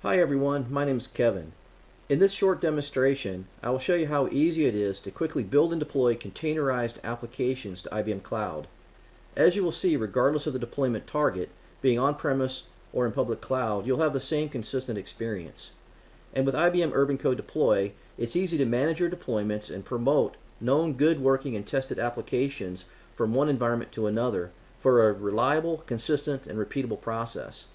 Hi everyone, my name is Kevin. In this short demonstration, I will show you how easy it is to quickly build and deploy containerized applications to IBM Cloud. As you will see, regardless of the deployment target, being on-premise or in public cloud, you'll have the same consistent experience. And with IBM Urban Code Deploy, it's easy to manage your deployments and promote known good working and tested applications from one environment to another for a reliable, consistent, and repeatable process.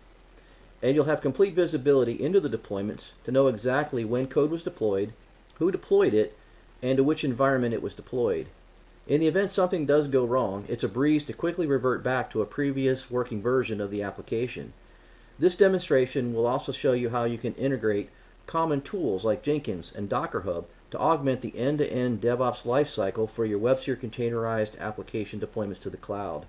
And you'll have complete visibility into the deployments to know exactly when code was deployed, who deployed it, and to which environment it was deployed. In the event something does go wrong, it's a breeze to quickly revert back to a previous working version of the application. This demonstration will also show you how you can integrate common tools like Jenkins and Docker Hub to augment the end-to-end DevOps lifecycle for your WebSphere containerized application deployments to the cloud.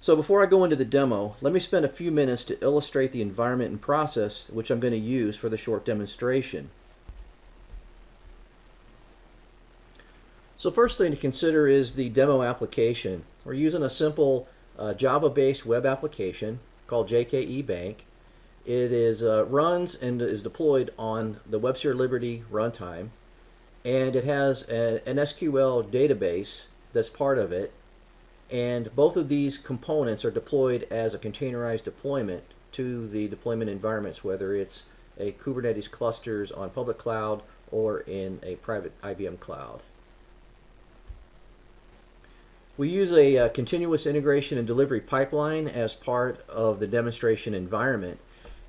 So before I go into the demo, let me spend a few minutes to illustrate the environment and process which I'm going to use for the short demonstration. So first thing to consider is the demo application. We're using a simple Java-based web application called JKE Bank. It runs and is deployed on the WebSphere Liberty runtime, and it has an SQL database that's part of it. And both of these components are deployed as a containerized deployment to the deployment environments, whether it's a Kubernetes clusters on public cloud or in a private IBM cloud. We use a continuous integration and delivery pipeline as part of the demonstration environment.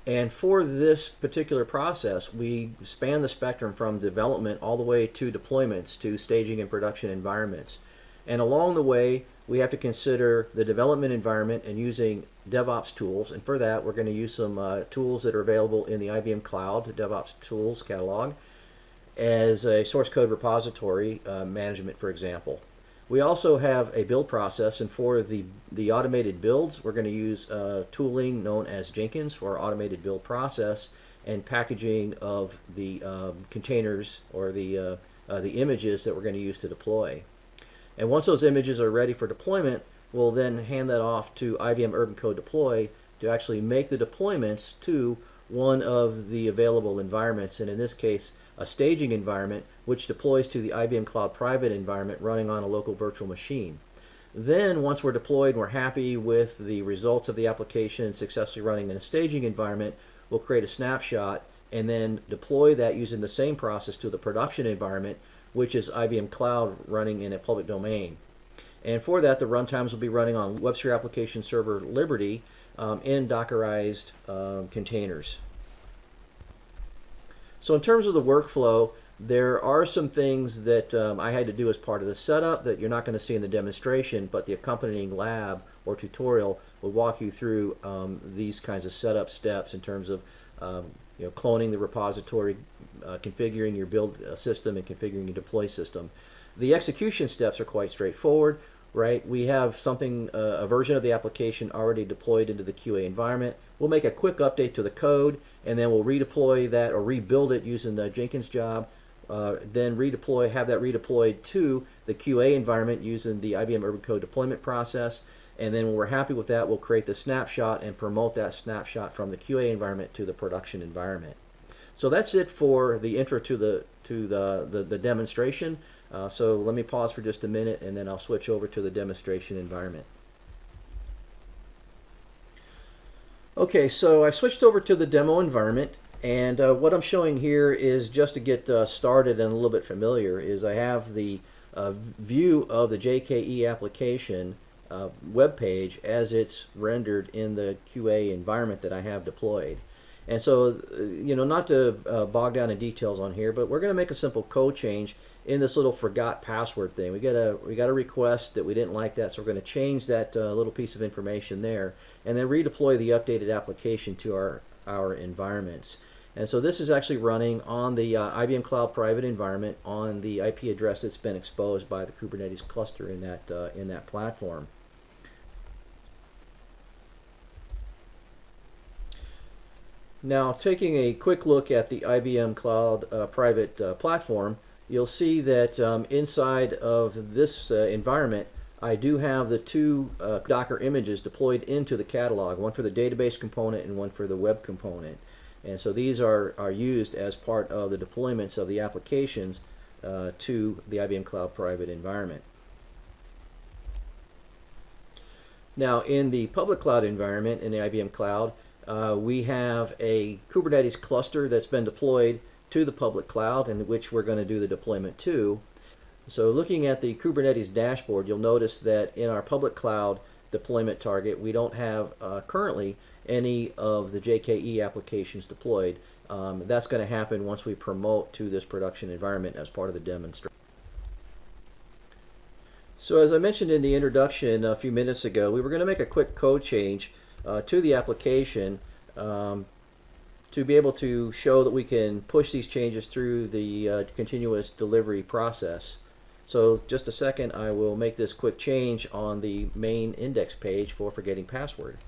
And for this particular process, we span the spectrum from development all the way to deployments to staging and production environments. And along the way, we have to consider the development environment and using DevOps tools. And for that, we're going to use some tools that are available in the IBM Cloud DevOps Tools catalog as a source code repository management, for example. We also have a build process, and for the automated builds, we're going to use tooling known as Jenkins for our automated build process and packaging of the containers or the images that we're going to use to deploy. And once those images are ready for deployment, we'll then hand that off to IBM Urban Code Deploy to actually make the deployments to one of the available environments, and in this case, a staging environment which deploys to the IBM Cloud private environment running on a local virtual machine. Then, once we're deployed and we're happy with the results of the application successfully running in a staging environment, we'll create a snapshot and then deploy that using the same process to the production environment, which is IBM Cloud running in a public domain. And for that, the runtimes will be running on WebSphere Application Server Liberty in Dockerized containers. So in terms of the workflow, there are some things that I had to do as part of the setup that you're not going to see in the demonstration, but the accompanying lab or tutorial will walk you through these kinds of setup steps in terms of cloning the repository, configuring your build system, and configuring your deploy system. The execution steps are quite straightforward, right? We have something, a version of the application already deployed into the QA environment. We'll make a quick update to the code, and then we'll redeploy that or rebuild it using the Jenkins job. Then have that redeployed to the QA environment using the IBM Urban Code deployment process. And then when we're happy with that, we'll create the snapshot and promote that snapshot from the QA environment to the production environment. So that's it for the intro to the demonstration. So let me pause for just a minute, and then I'll switch over to the demonstration environment. Okay, so I switched over to the demo environment, and what I'm showing here is just to get started and a little bit familiar is I have the view of the JKE application web page as it's rendered in the QA environment that I have deployed. And so, not to bog down in details on here, but we're going to make a simple code change in this little forgot password thing. We got a request that we didn't like that, so we're going to change that little piece of information there, and then redeploy the updated application to our environments. And so this is actually running on the IBM Cloud private environment on the IP address that's been exposed by the Kubernetes cluster in that platform. Now, taking a quick look at the IBM Cloud private platform, you'll see that inside of this environment, I do have the two Docker images deployed into the catalog, one for the database component and one for the web component. And so these are used as part of the deployments of the applications to the IBM Cloud private environment. Now, in the public cloud environment in the IBM Cloud, we have a Kubernetes cluster that's been deployed to the public cloud, in which we're going to do the deployment to. So looking at the Kubernetes dashboard, you'll notice that in our public cloud deployment target, we don't have currently any of the JKE applications deployed. That's going to happen once we promote to this production environment as part of the demonstration. So as I mentioned in the introduction a few minutes ago, we were going to make a quick code change to the application to be able to show that we can push these changes through the continuous delivery process. So just a second, I will make this quick change on the main index page for forgetting password.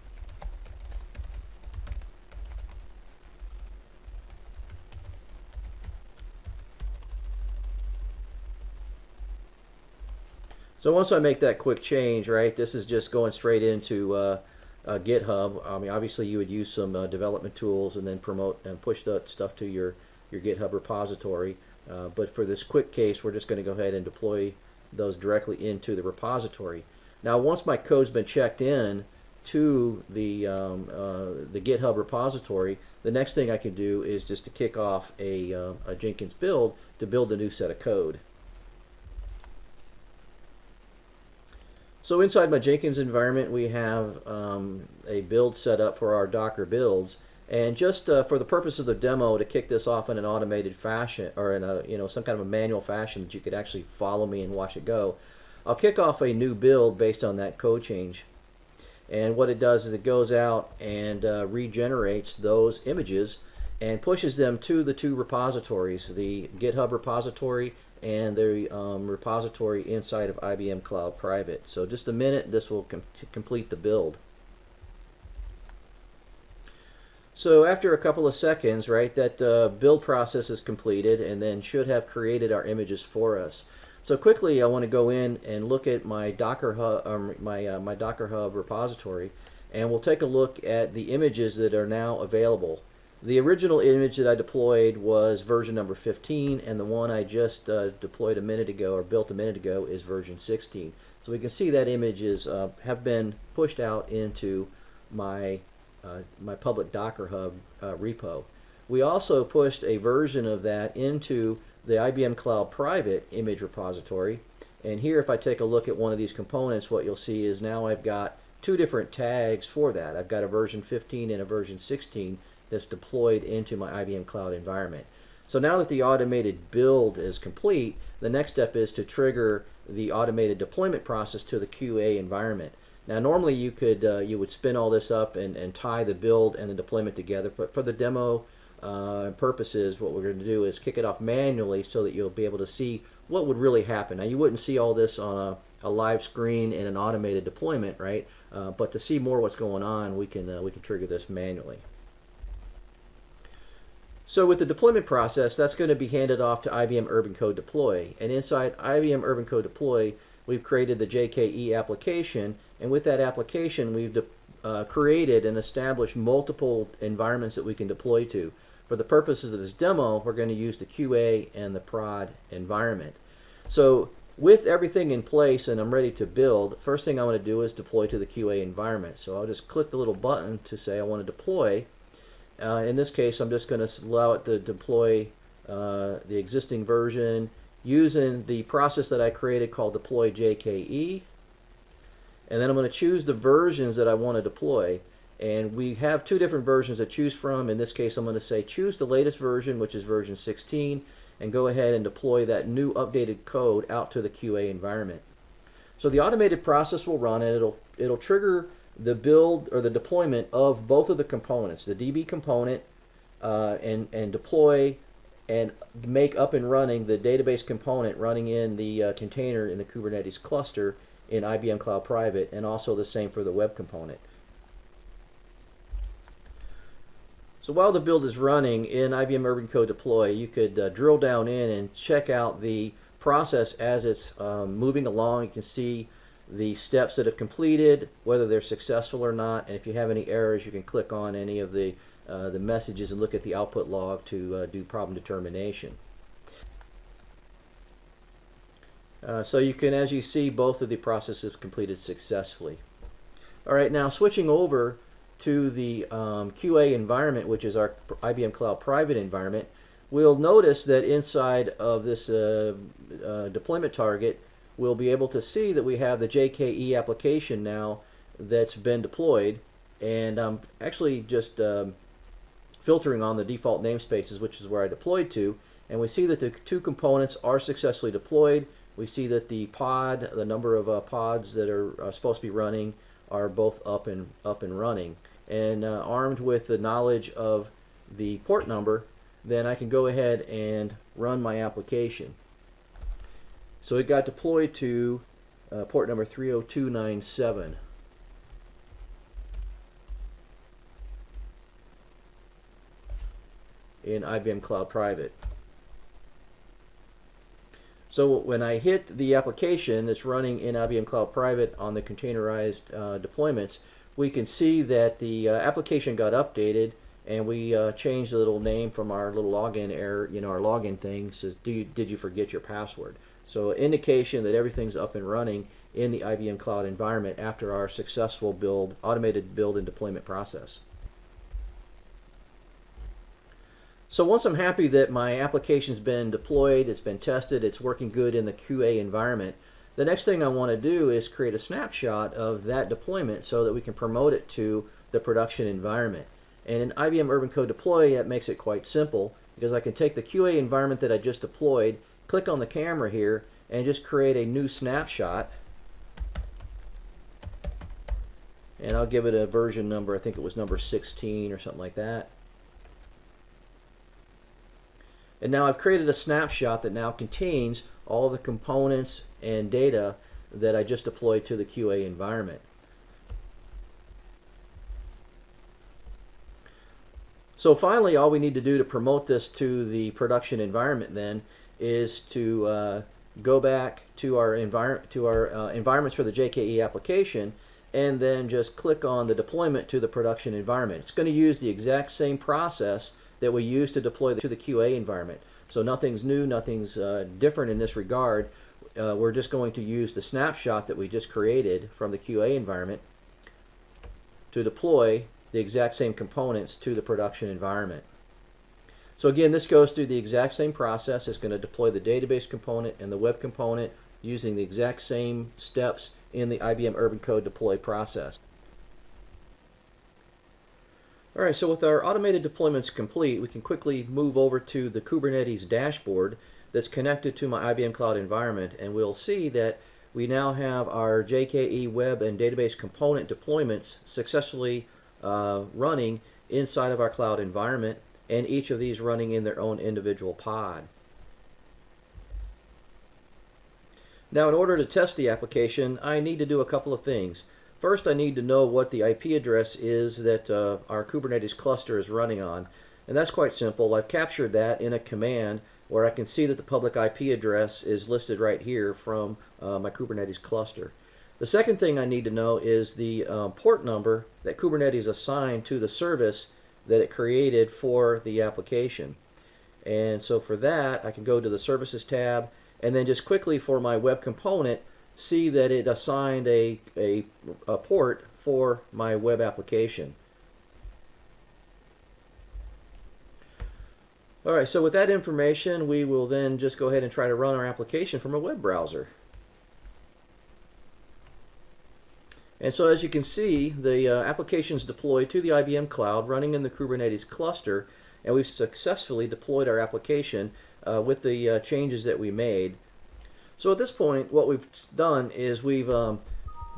So once I make that quick change, right, this is just going straight into GitHub. I mean, obviously you would use some development tools and then promote and push that stuff to your GitHub repository. But for this quick case, we're just going to go ahead and deploy those directly into the repository. Now, once my code's been checked in to the GitHub repository, the next thing I can do is just to kick off a Jenkins build to build a new set of code. So inside my Jenkins environment, we have a build set up for our Docker builds, and just for the purpose of the demo, to kick this off in an automated fashion, or in a some kind of a manual fashion that you could actually follow me and watch it go, I'll kick off a new build based on that code change. And what it does is it goes out and regenerates those images and pushes them to the two repositories, the GitHub repository and the repository inside of IBM Cloud Private. So just a minute, this will complete the build. So after a couple of seconds, right, that build process is completed and then should have created our images for us. So quickly, I want to go in and look at my Docker Hub, my Docker Hub repository, and we'll take a look at the images that are now available. The original image that I deployed was version number 15, and the one I just deployed a minute ago, or built a minute ago, is version 16. So we can see that images have been pushed out into my my public Docker Hub repo. We also pushed a version of that into the IBM Cloud Private image repository, and here if I take a look at one of these components, what you'll see is now I've got two different tags for that. I've got a version 15 and a version 16 that's deployed into my IBM Cloud environment. So now that the automated build is complete, the next step is to trigger the automated deployment process to the QA environment. Now normally you could you would spin all this up and tie the build and the deployment together, but for the demo purposes, what we're going to do is kick it off manually so that you'll be able to see what would really happen. Now you wouldn't see all this on a live screen in an automated deployment, right? But to see more what's going on, we can trigger this manually. So with the deployment process, that's going to be handed off to IBM Urban Code Deploy. And inside IBM Urban Code Deploy, we've created the JKE application. And with that application, we've created and established multiple environments that we can deploy to. For the purposes of this demo, we're going to use the QA and the prod environment. So with everything in place and I'm ready to build, first thing I want to do is deploy to the QA environment. So I'll just click the little button to say I want to deploy. In this case, I'm just going to allow it to deploy the existing version using the process that I created called deploy JKE. And then I'm going to choose the versions that I want to deploy. And we have two different versions to choose from. In this case, I'm going to say choose the latest version, which is version 16, and go ahead and deploy that new updated code out to the QA environment. So the automated process will run, and it'll trigger the build or the deployment of both of the components, the DB component, and deploy and make up and running the database component running in the container in the Kubernetes cluster in IBM Cloud Private, and also the same for the web component. So while the build is running in IBM Urban Code Deploy, you could drill down in and check out the process as it's moving along. You can see the steps that have completed, whether they're successful or not, and if you have any errors, you can click on any of the the messages and look at the output log to do problem determination. So you can, as you see, both of the processes completed successfully. All right, now switching over to the QA environment, which is our IBM Cloud private environment, we'll notice that inside of this deployment target, we'll be able to see that we have the JKE application now that's been deployed, and I'm actually just filtering on the default namespaces, which is where I deployed to, and we see that the two components are successfully deployed. We see that the pod, the number of pods that are supposed to be running, are both up and running. And armed with the knowledge of the port number, then I can go ahead and run my application. So it got deployed to port number 30297. In IBM Cloud Private. So when I hit the application that's running in IBM Cloud Private on the containerized deployments, we can see that the application got updated, and we changed the little name from our little login error, our login thing says, did you forget your password? So indication that everything's up and running in the IBM Cloud environment after our successful automated build and deployment process. So once I'm happy that my application's been deployed, it's been tested, it's working good in the QA environment, the next thing I want to do is create a snapshot of that deployment so that we can promote it to the production environment. And in IBM Urban Code Deploy, that makes it quite simple, because I can take the QA environment that I just deployed, click on the camera here, and just create a new snapshot. And I'll give it a version number, I think it was number 16 or something like that. And now I've created a snapshot that now contains all the components and data that I just deployed to the QA environment. So finally, all we need to do to promote this to the production environment then is to go back to our environments for the JKE application, and then just click on the deployment to the production environment. It's going to use the exact same process that we use to deploy to the QA environment. So nothing's new, nothing's different in this regard. We're just going to use the snapshot that we just created from the QA environment to deploy the exact same components to the production environment. So again, this goes through the exact same process. It's going to deploy the database component and the web component using the exact same steps in the IBM Urban Code Deploy process. Alright, so with our automated deployments complete, we can quickly move over to the Kubernetes dashboard that's connected to my IBM Cloud environment, and we'll see that we now have our JKE web and database component deployments successfully running inside of our cloud environment, and each of these running in their own individual pod. Now, in order to test the application, I need to do a couple of things. First, I need to know what the IP address is that our Kubernetes cluster is running on. And that's quite simple. I've captured that in a command where I can see that the public IP address is listed right here from my Kubernetes cluster. The second thing I need to know is the port number that Kubernetes assigned to the service that it created for the application. And so for that, I can go to the Services tab, and then just quickly for my web component, see that it assigned a port for my web application. Alright, so with that information, we will then just go ahead and try to run our application from a web browser. And so as you can see, the application is deployed to the IBM Cloud running in the Kubernetes cluster, and we've successfully deployed our application with the changes that we made. So at this point, what we've done is we've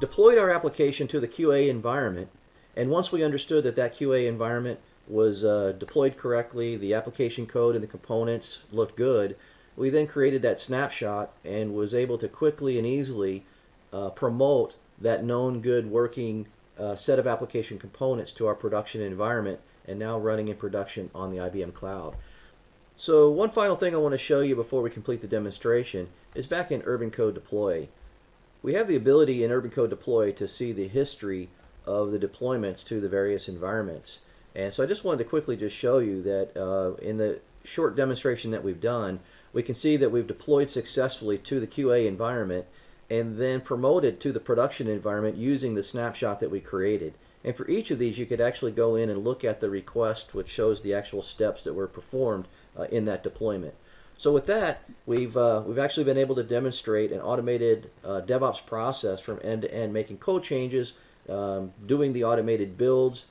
deployed our application to the QA environment, and once we understood that that QA environment was deployed correctly, the application code and the components looked good, we then created that snapshot and was able to quickly and easily promote that known good working set of application components to our production environment, and now running in production on the IBM Cloud. So one final thing I want to show you before we complete the demonstration is back in Urban Code Deploy. We have the ability in Urban Code Deploy to see the history of the deployments to the various environments. And so I just wanted to quickly just show you that in the short demonstration that we've done, we can see that we've deployed successfully to the QA environment and then promoted to the production environment using the snapshot that we created. And for each of these, you could actually go in and look at the request, which shows the actual steps that were performed in that deployment. So with that, we've actually been able to demonstrate an automated DevOps process from end to end, making code changes, doing the automated builds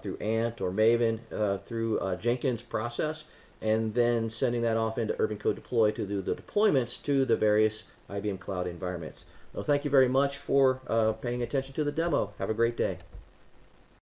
through Ant or Maven, through Jenkins process, and then sending that off into Urban Code Deploy to do the deployments to the various IBM Cloud environments. Well, thank you very much for paying attention to the demo. Have a great day.